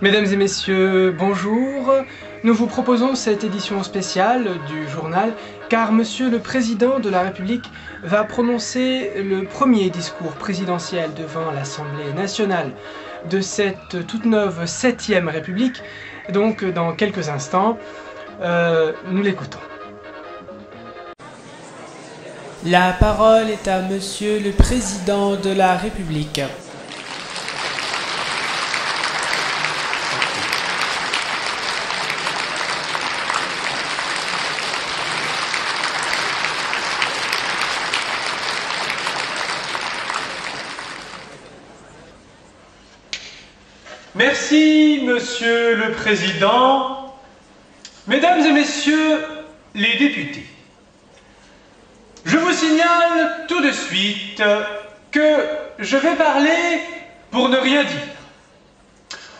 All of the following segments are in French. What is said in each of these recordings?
Mesdames et messieurs, bonjour. Nous vous proposons cette édition spéciale du journal car Monsieur le Président de la République va prononcer le premier discours présidentiel devant l'Assemblée nationale de cette toute neuve 7e République. Donc dans quelques instants, nous l'écoutons. La parole est à Monsieur le Président de la République. Merci, Monsieur le Président, Mesdames et Messieurs les députés. Je vous signale tout de suite que je vais parler pour ne rien dire.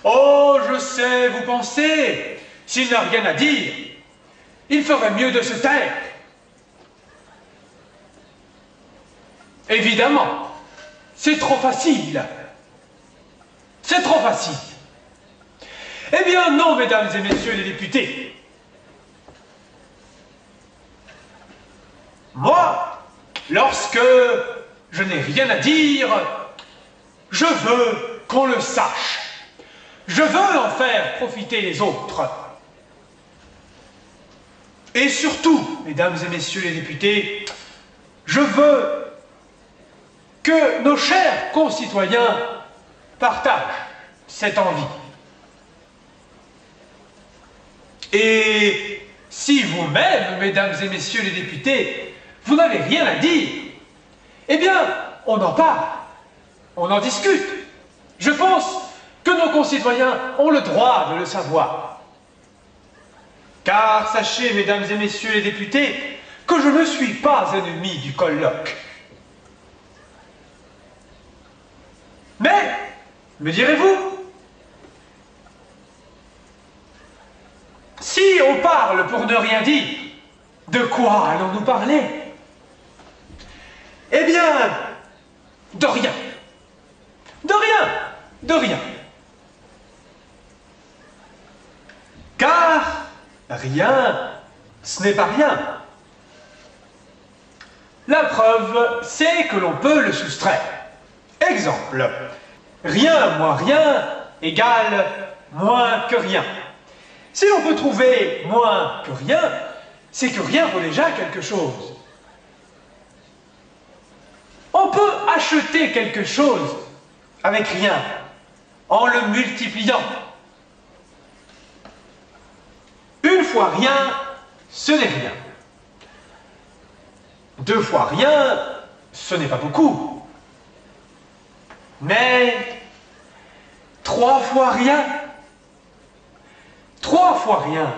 Oh, je sais, vous pensez, s'il n'a rien à dire, il ferait mieux de se taire. Évidemment, c'est trop facile. C'est trop facile. Eh bien non, mesdames et messieurs les députés. Moi, lorsque je n'ai rien à dire, je veux qu'on le sache. Je veux en faire profiter les autres. Et surtout, mesdames et messieurs les députés, je veux que nos chers concitoyens partagent cette envie. Et si vous-même, mesdames et messieurs les députés, vous n'avez rien à dire, eh bien, on en parle, on en discute. Je pense que nos concitoyens ont le droit de le savoir. Car sachez, mesdames et messieurs les députés, que je ne suis pas ennemi du colloque. Mais, me direz-vous, si on parle pour ne rien dire, de quoi allons-nous parler? Eh bien, de rien. De rien. De rien. Car rien, ce n'est pas rien. La preuve, c'est que l'on peut le soustraire. Exemple, rien moins rien égale moins que rien. Si l'on peut trouver moins que rien, c'est que rien vaut déjà quelque chose. On peut acheter quelque chose avec rien, en le multipliant. Une fois rien, ce n'est rien. Deux fois rien, ce n'est pas beaucoup. Mais trois fois rien, trois fois rien.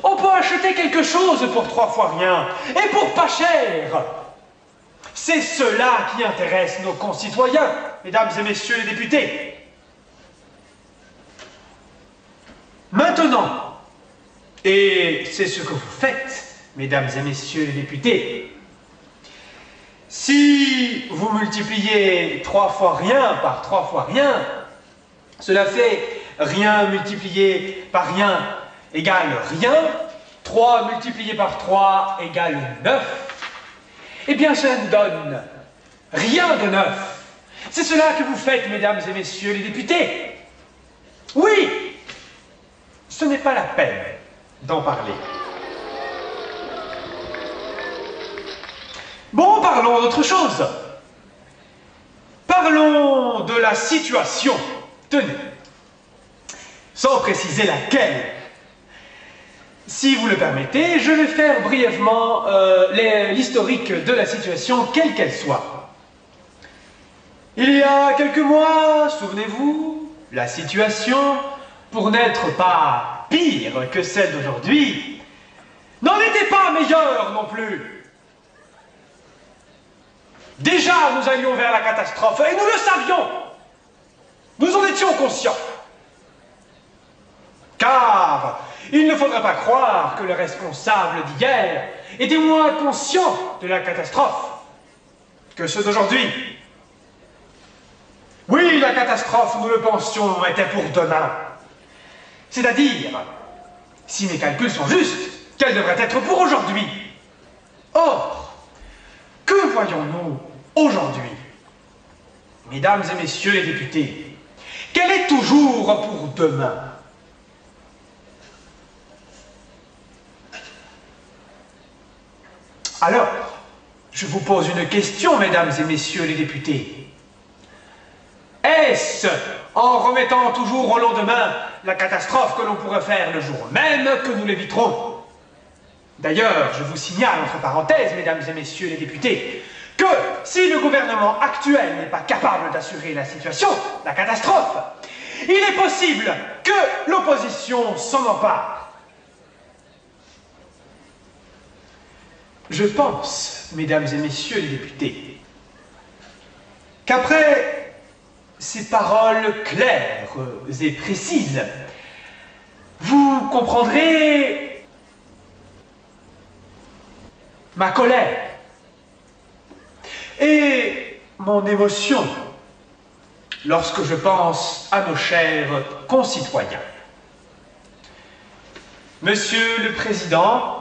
On peut acheter quelque chose pour trois fois rien, et pour pas cher. C'est cela qui intéresse nos concitoyens, mesdames et messieurs les députés. Maintenant, et c'est ce que vous faites, mesdames et messieurs les députés, si vous multipliez 3 fois rien par 3 fois rien, cela fait rien multiplié par rien égale rien, 3 multiplié par 3 égale 9. Eh bien, cela nous donne rien de neuf. C'est cela que vous faites, mesdames et messieurs les députés. Oui, ce n'est pas la peine d'en parler. Bon, parlons d'autre chose. Parlons de la situation. Tenez, sans préciser laquelle. Si vous le permettez, je vais faire brièvement l'historique de la situation, quelle qu'elle soit. Il y a quelques mois, souvenez-vous, la situation, pour n'être pas pire que celle d'aujourd'hui, n'en était pas meilleure non plus. Déjà, nous allions vers la catastrophe, et nous le savions. Nous en étions conscients. Car il ne faudrait pas croire que les responsables d'hier étaient moins conscients de la catastrophe que ceux d'aujourd'hui. Oui, la catastrophe, nous le pensions, était pour demain. C'est-à-dire, si mes calculs sont justes, qu'elle devrait être pour aujourd'hui. Or, que voyons-nous aujourd'hui? Mesdames et messieurs les députés, qu'elle est toujours pour demain. Alors, je vous pose une question, mesdames et messieurs les députés. Est-ce en remettant toujours au lendemain la catastrophe que l'on pourrait faire le jour même que nous l'éviterons? D'ailleurs, je vous signale entre parenthèses, mesdames et messieurs les députés, que si le gouvernement actuel n'est pas capable d'assurer la situation, la catastrophe, il est possible que l'opposition s'en empare. Je pense, mesdames et messieurs les députés, qu'après ces paroles claires et précises, vous comprendrez ma colère et mon émotion lorsque je pense à nos chers concitoyens. Monsieur le Président,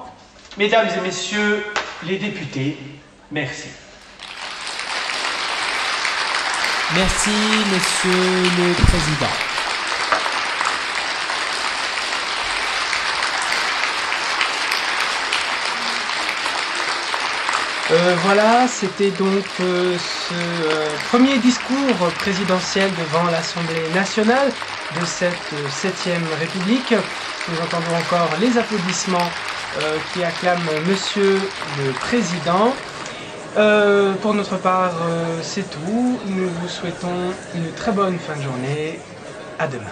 Mesdames et Messieurs les députés, merci. Merci, Monsieur le Président. Voilà, c'était donc ce premier discours présidentiel devant l'Assemblée nationale de cette 7e République. Nous entendons encore les applaudissements qui acclament Monsieur le Président. Pour notre part, c'est tout. Nous vous souhaitons une très bonne fin de journée. À demain.